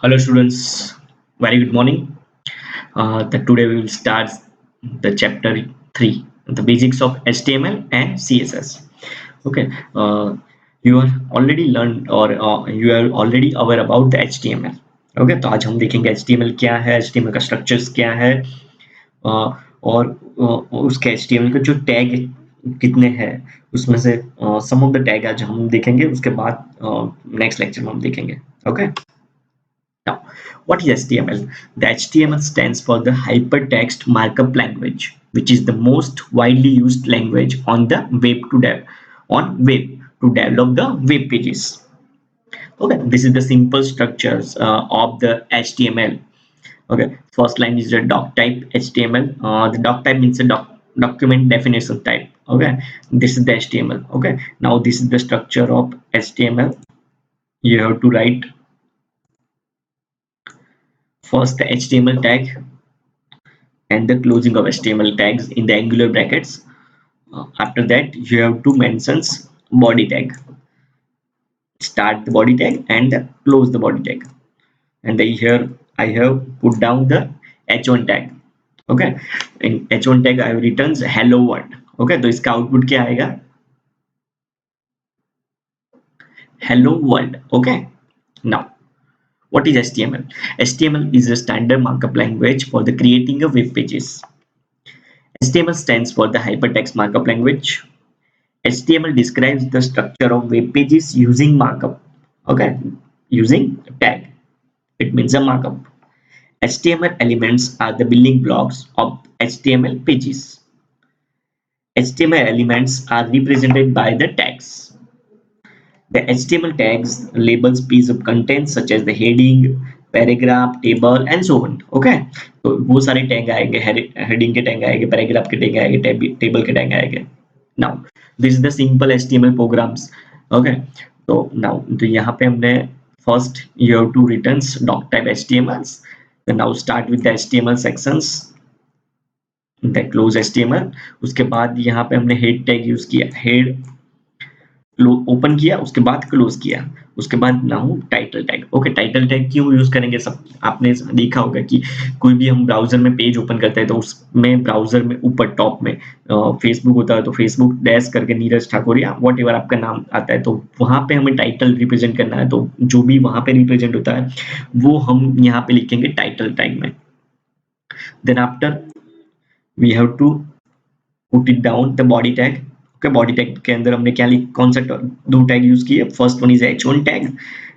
Hello students, very good morning. Today we will start the chapter 3, the basics of HTML and CSS. Okay, you are already learned or you are already aware about the HTML. Okay, तो आज हम देखेंगे HTML क्या है, HTML का structures क्या है और उसके HTML के जो टैग कितने हैं उसमें से सम ऑफ द टैग आज हम देखेंगे उसके बाद नेक्स्ट लेक्चर में हम देखेंगे. Okay. Now, what is HTML? The HTML stands for the Hypertext Markup Language, which is the most widely used language on the web to develop the web pages. Okay, this is the simple structures of the HTML. Okay, first line is the doc type HTML. The doc type means a document definition type. Okay, this is the HTML. Okay, now this is the structure of HTML. You have to write first the HTML tag and the closing of HTML tags in the angular brackets. After that, you have to mention body tag, start the body tag and close the body tag. And then here I have put down the h1 tag. Okay, in h1 tag I have written hello world. Okay, तो इसका output क्या आएगा? Hello world. Okay, now what is HTML? HTML is a standard markup language for the creating of web pages. HTML stands for the Hypertext Markup Language. HTML describes the structure of web pages using markup. Okay, using tag. It means a markup. HTML elements are the building blocks of HTML pages. HTML elements are represented by the tags. The HTML tags labels piece of content such as the heading, paragraph, table and so on. Okay, तो वो सारे tag आएंगे, heading के tag आएंगे, paragraph के tag आएंगे, table के tag आएंगे. Now this is the simple HTML programs. Okay, तो now तो यहाँ पे हमने first you have to return doc type HTMLs. Then now start with the HTML sections. Then close HTML. उसके बाद यहाँ पे हमने head tag यूज किया, head ओपन किया, उसके बाद क्लोज किया, उसके बाद now title tag. Okay, title tag क्यों यूज करेंगे? सब आपने देखा होगा कि कोई भी हम ब्राउजर में पेज ओपन करते हैं तो उसमें ब्राउजर में ऊपर टॉप में फेसबुक होता है, तो फेसबुक डैश करके नीरज ठाकुर या वॉट एवर आपका नाम आता है, तो वहां पे हमें टाइटल रिप्रेजेंट करना है, तो जो भी वहां पे रिप्रेजेंट होता है वो हम यहाँ पे लिखेंगे टाइटल टैग में. Then after we have to put it down the body tag. Okay, body tag के अंदर हमने क्या कौन सा दो टैग यूज किए? First one is h1 tag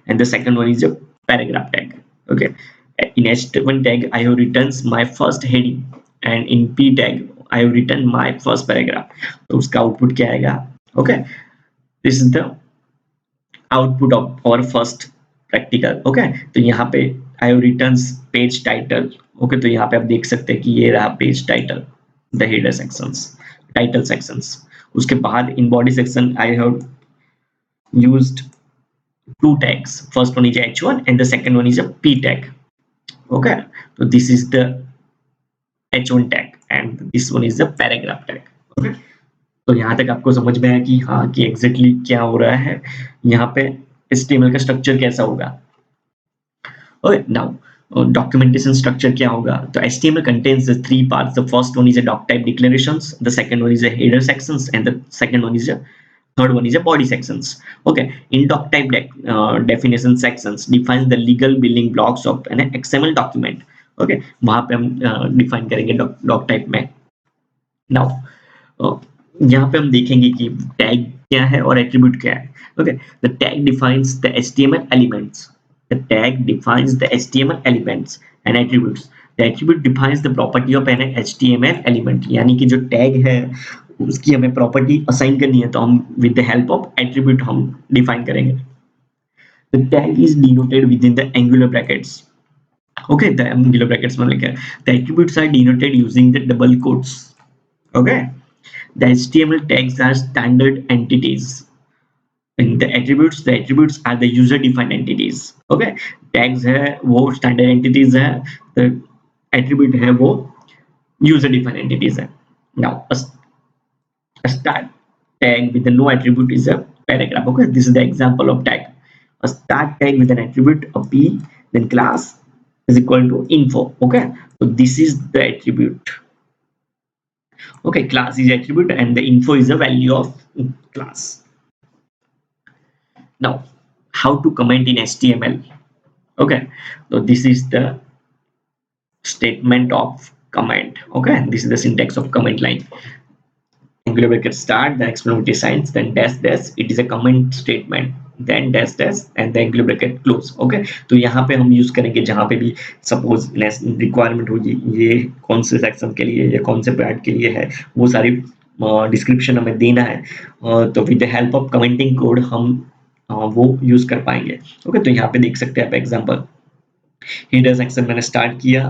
and the second one is a paragraph tag. Okay, in h1 tag I have written my first heading and in p tag I have written my first paragraph. तो उसका output क्या आएगा? Okay, this is the output of our first practical. Okay, तो यहाँ पे I have written page title. Okay, तो यहाँ पे आप देख सकते हैं कि ये रहा page title, the header sections, title sections. उसके बाद in body section I have used two tags. First one is h1 and the second one is a p tag. Okay, so this is the h1 tag and this one is the paragraph tag. Okay, तो यहाँ तक आपको समझ में आया कि हाँ कि एग्जैक्टली क्या हो रहा है, यहाँ पे HTML का स्ट्रक्चर कैसा होगा. Okay, now documentation structure क्या होगा? तो HTML contains the three parts. The first one is a doc type declarations, the second one is a header sections and the second one is a third one is a body sections. Okay, in doc type definition sections defines the legal building blocks of an XML document. Okay, वहां पे हम define करेंगे doc type में. Now यहाँ पे हम देखेंगे कि tag क्या है और attribute क्या है. Okay, the tag defines the HTML elements. The tag defines the HTML elements and attributes. The attribute defines the property of an HTML element. यानी कि जो tag है उसकी हमें प्रॉपर्टी असाइन करनी है, तो हम with the help of attribute हम डिफाइन करेंगे. The tag is denoted within the angular brackets. Okay, the angular brackets में लिखा है. The attributes are denoted using the double quotes. Okay, the HTML tags are standard entities. In the attributes are the user defined entities. Okay, tags है वो standard entities है, the attribute है वो user defined entities है. Now a start tag with a no attribute is a paragraph. Okay, this is the example of tag. A start tag with an attribute of p, then class is equal to info. Okay, so this is the attribute. Okay, class is attribute and the info is the value of class. Now, how to comment in HTML? Okay, so this is the statement of comment. Okay, this is the syntax of comment line. Angular bracket start, then exclamation signs, then dash dash. It is a comment statement. Then dash dash and the angular bracket close. Okay, तो यहाँ पे हम use करेंगे जहाँ पे भी suppose requirement होगी, ये कौन से सेक्शन के लिए, ये कौन से पैड के लिए है, वो सारी डिस्क्रिप्शन हमें देना है, तो with the help of commenting code हम वो यूज कर पाएंगे. ओके, तो यहाँ पे देख सकते हैं आप एग्जांपल, हेडर सेक्शन मैंने स्टार्ट किया,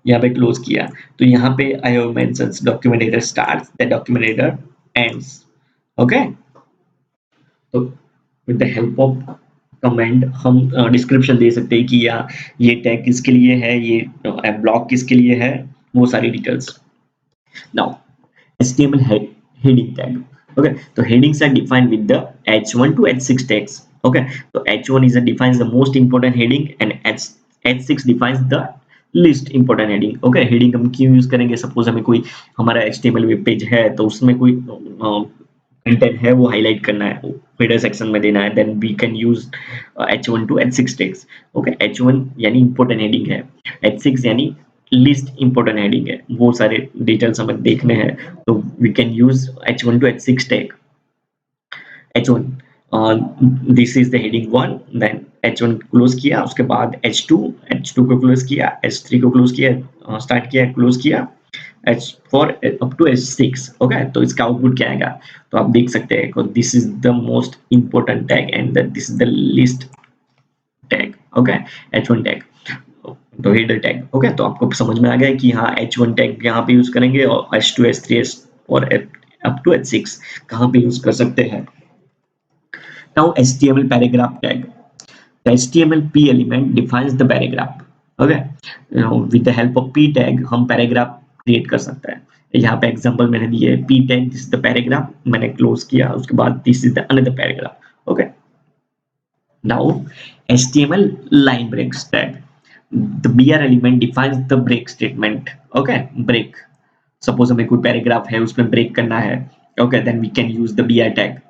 यहाँ पे क्लोज किया, तो यहाँ पे I have mentions document header starts, the document header ends. Okay, तो with the help of comment हम डिस्क्रिप्शन दे सकते हैं कि या ये टैग किसके लिए है, ये ब्लॉक किसके लिए है, वो सारी details. Now HTML heading tag. Okay, so headings are defined with the h1 to h6 tags. Okay, so h1 defines the most important heading and h6 defines the least important heading. Okay, heading हम क्यों use करेंगे, suppose हमें कोई हमारा HTML web page है तो उसमें कोई कंटेंट है वो हाईलाइट करना है, हेडर सेक्शन में देना है, then we can use h1 to h6 tags. Okay, h1 यानी इंपॉर्टेंट हेडिंग है, h6 यानी लिस्ट इंपॉर्टेंट हेडिंग है, वो सारे डिटेल्स हमें देखने हैं, तो we can use h1 to h6 tag. h1 this is the heading 1, then h1 close किया, उसके बाद h2 को क्लोज किया, h3 को क्लोज किया, स्टार्ट किया, क्लोज किया, h4 up to h6. Okay, तो इसका आउटपुट क्या आएगा, तो आप देख सकते हैं this is the most important tag and this is the list tag. Okay, h1 tag तो हेडर टैग. ओके, तो आपको समझ में आ गया कि हाँ h1 टैग यहाँ पे यूज करेंगे और h2 h3 और अप टू h6 कहाँ पे यूज कर सकते हैं. Now HTML paragraph tag. The HTML p element defines the paragraph. Okay, with the help of p tag हम paragraph create कर सकते हैं. यहाँ पे एग्जांपल मैंने दिए p tag, this is the paragraph, मैंने क्लोज किया, उसके बाद this is the another paragraph. Okay, now HTML line breaks tag. The br element defines the break statement. Okay, break, suppose हमें कोई पैराग्राफ है उसमें ब्रेक करना है. Okay, then we can use the br tag.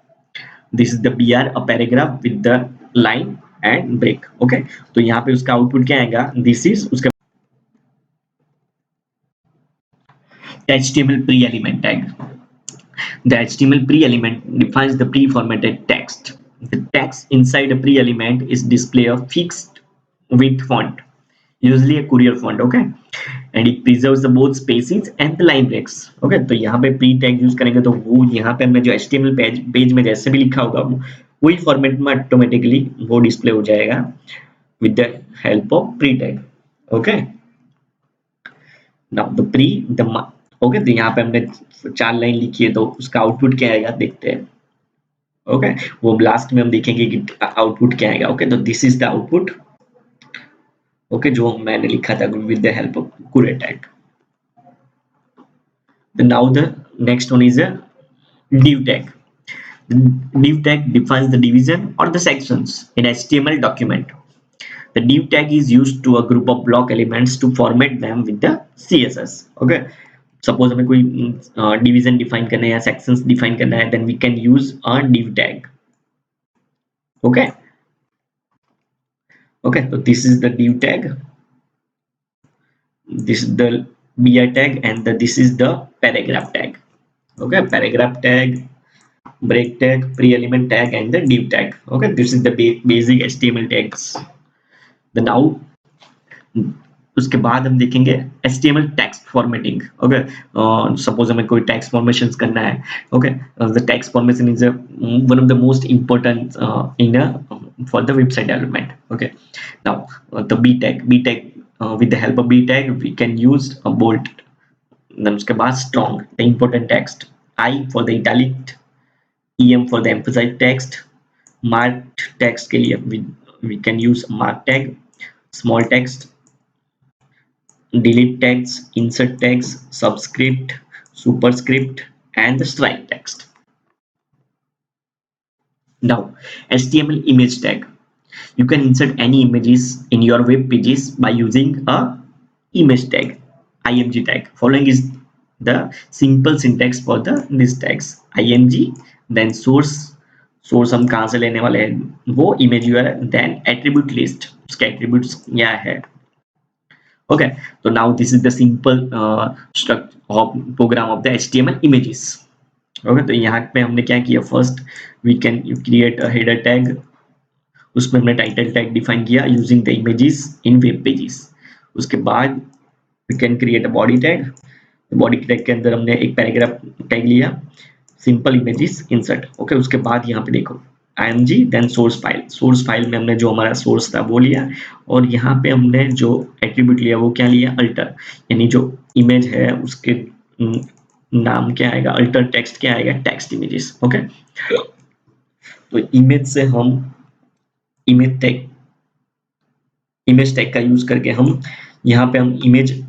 This is the br, a paragraph with the line and break. Okay, तो यहाँ पे उसका आउटपुट क्या आएगा, this is उसका HTML pre element tag. The HTML pre element defines the pre-formatted text. The text inside a pre element is display of fixed width font, usually a Courier font. Okay, and it preserves the both spacings and the line breaks. Okay, तो यहाँ पे pre tag use करेंगे तो वो यहाँ पे हमने जो HTML पेज में जैसे भी लिखा होगा वही फॉर्मेट में ऑटोमेटिकली वो डिस्प्ले हो जाएगा with the help of pre tag. Okay, now the pre the okay, तो यहाँ पे हमने 4 लाइन लिखी है तो उसका आउटपुट क्या आएगा देखते हैं. ओके, वो लास्ट में हम देखेंगे कि आउटपुट क्या आएगा. ओके, तो this is the output. Okay, जो मैंने लिखा था with the help of Courier tag. Then now the next one is a div tag. The div tag defines the division or the sections in HTML document. The div tag is used to a group of block elements to format them with the CSS. Okay, suppose हमें कोई division define करना है या sections define करना है, then we can use a div tag. Okay, okay, तो this is the div tag, this is the br tag and this is the paragraph tag. Okay, paragraph tag, break tag, pre element tag and the div tag. Okay, this is the basic HTML tags. Then now उसके बाद हम देखेंगे HTML text formatting. Okay, suppose हमें कोई text formations करना है. Okay, the text formation is one of the most important in for the website development. Okay, now the b tag with the help of b tag we can use a bold, then उसके बाद strong, the important text, I for the italic, em for the emphasized text, marked text के लिए we can use mark tag, small text, delete tags, insert tags, subscript, superscript and the strike text. Now HTML image tag. You can insert any images in your web pages by using a image tag, img tag. Following is the simple syntax for the this tags, img, then source हम कहाँ से लेने वाले हैं वो image URL, then attribute list, उसके attributes क्या है. Okay, so now this is the simple structure of program of the HTML images. Okay, तो यहाँ पे हमने क्या किया, first we can create a header tag, उसमें हमने टाइटल टैग डिफाइन किया using the images in web pages. उसके बाद we can create a body tag. Body tag के अंदर हमने एक पैराग्राफ टैग लिया, सिंपल इमेजेस इंसर्ट. ओके, उसके बाद यहाँ पे देखो img देन सोर्स फाइल में हमने जो हमारा सोर्स था वो लिया, और यहाँ पे हमने जो एट्रीब्यूट लिया वो क्या लिया, अल्टर, यानी जो इमेज है उसके नाम क्या आएगा, अल्टर टेक्स्ट क्या आएगा, टेक्स्ट इमेजेस. ओके, तो इमेज से हम इमेज टैग का यूज करके हम यहाँ पे हम इमेज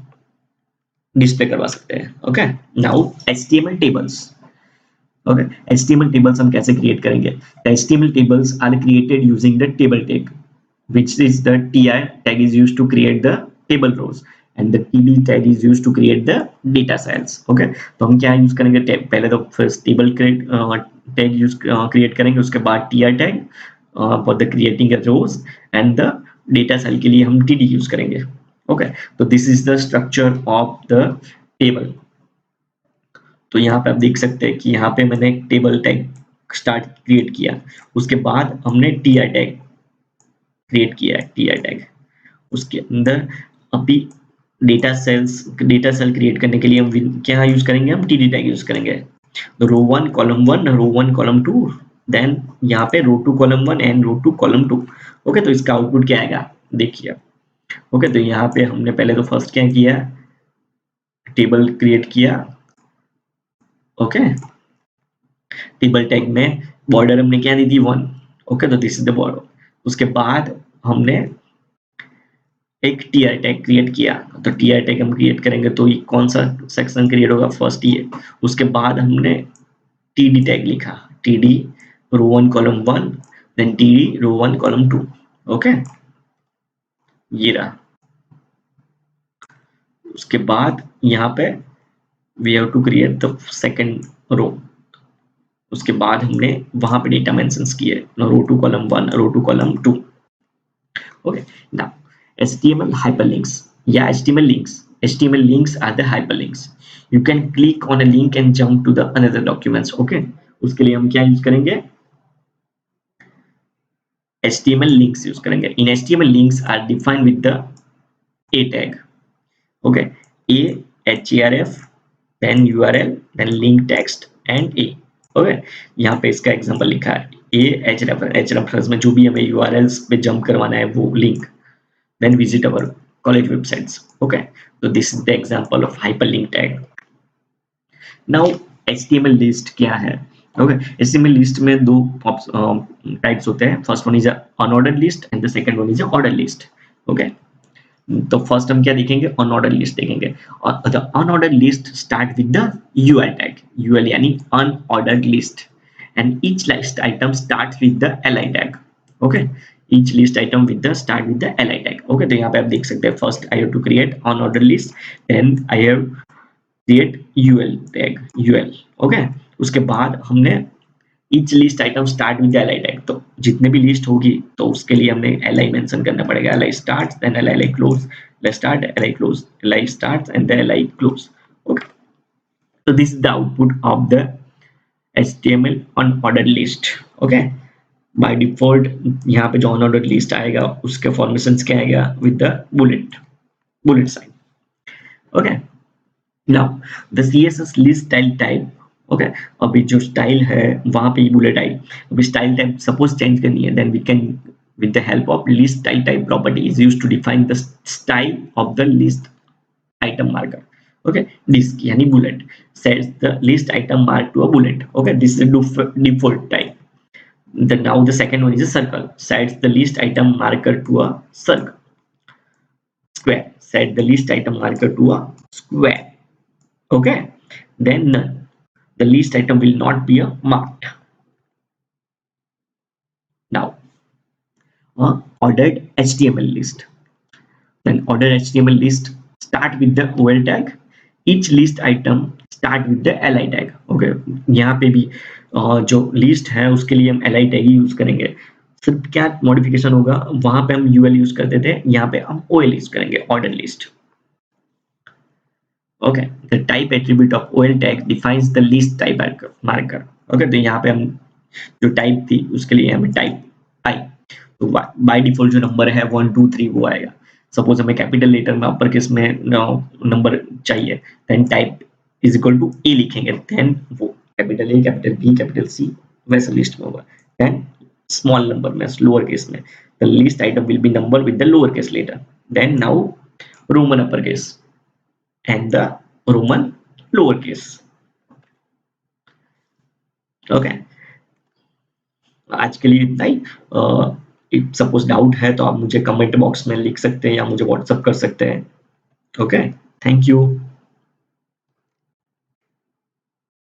डिस्प्ले करवा सकते हैं. Okay, now HTML tables. Okay, HTML tables हम कैसे क्रिएट करेंगे. The HTML tables are created using the table tag, which is the tr tag is used to create the table rows and the td tag is used to create the data cells. Okay, तो हम क्या use करेंगे, पहले तो first table tag use create करेंगे, उसके बाद tr tag for the creating rows and the data cell के लिए हम td यूज करेंगे. ओके, तो this is the structure of the table. तो यहाँ पे आप देख सकते हैं कि यहाँ पे मैंने टेबल टैग स्टार्ट क्रिएट किया, उसके बाद हमने tr टैग क्रिएट किया है, tr टैग. उसके अंदर अभी डेटा सेल क्रिएट करने के लिए हम क्या यूज करेंगे, हम td टैग यूज करेंगे. Row 1 column 1, row 1 column 2, then यहाँ पे row 2 column 1 and row 2 column 2. Okay, तो इसका आउटपुट क्या आएगा देखिए. ओके, तो यहाँ पे हमने पहले तो फर्स्ट क्या किया, टेबल क्रिएट किया. ओके, टेबल टैग में बॉर्डर हमने क्या दी थी 1. ओके, तो दिस इज द बॉर्डर. उसके बाद हमने एक tr टैग क्रिएट किया, तो tr टैग हम क्रिएट करेंगे तो ये कौन सा सेक्शन क्रिएट होगा, फर्स्ट ये. उसके बाद हमने td टैग लिखा, td row 1 column 1 then td row 1 column 2. Okay, ये रहा. उसके बाद यहाँ पे we have to create the second row. उसके बाद हमने वहां पे डेटा मेंशंस किए, row 2 column 1, row 2 column 2. Okay, now HTML hyperlinks. Yeah, HTML links. HTML links are the hyperlinks. You can click on a link and jump to the another documents. Okay, उसके लिए हम क्या use करेंगे, HTML links use करेंगे. In HTML links are defined with the a tag. Okay, a href, then URL, then link text and a. Okay, यहाँ पे इसका example लिखा है, a href में जो भी हमें URLs पे जंप करवाना है वो link, then visit our college websites. Okay, so this is the example of hyperlink tag. Now HTML list क्या है. Okay, HTML list में दो टाइप्स होते हैं. First one is unordered list and the second one is order list. Okay, तो first हम क्या देखेंगे, अनऑर्डर्ड लिस्ट देखेंगे. और the unordered list start with the UL tag, UL यानी unordered list, and each list item starts with the li tag. Okay, each list item with the start with the li tag. Okay, तो यहाँ पे आप देख सकते हैं, first I have to create unordered list, then I have create ul tag ul. Okay, उसके बाद हमने each list item start with the li tag, तो जितने भी लिस्ट होगी तो उसके लिए हमने li मेंशन करना पड़ेगा, li starts then li close, li start li close, li starts and then li close. Okay, so this is the output of the HTML unordered list. Okay, by default यहाँ पे जो unordered list आएगा उसके formations क्या आएगा, with the bullet sign. Okay, now the CSS list style type. Okay, अभी जो style है वहां पे बुलेट आई, अभी स्टाइल टाइप सपोज चेंज करनी है, then we can with the help of list style type property is used to define the style of the list item marker. Okay, disc यानी bullet sets the list item mark to a bullet. Okay, this is default type. Now the second one is a circle, sets the list item marker to a circle. Square, set the list item marker to a square. Okay, then none, the list item will not be marked. Now ordered HTML list. Then ordered HTML list start with the OL tag. Each list item start with the li tag. Okay, यहाँ पे भी जो list है उसके लिए हम li tag ही use करेंगे. सिर्फ क्या मॉडिफिकेशन होगा, वहां पे हम ul यूज करते थे, यहाँ पे हम ol यूज करेंगे, ordered list. Okay, the type attribute of OL tag defines the list type marker. Okay, तो यहाँ पे हम जो टाइप थी उसके लिए हमें टाइप आई, तो बाय डिफॉल्ट जो नंबर है 1 2 3 वो आएगा. सपोज हमें कैपिटल लेटर में अपर केस में नंबर चाहिए, then type is equal to A लिखेंगे, देन वो capital A capital B capital C वैसे लिस्ट में होगा. देन स्मॉल नंबर में लोअर केस में the list item will be number with the lower case letter. Then now Roman upper case and the Roman lowercase. ओके, आज के लिए इतना ही. सपोज डाउट है तो आप मुझे कमेंट बॉक्स में लिख सकते हैं या मुझे व्हाट्सएप कर सकते हैं. Okay, thank you.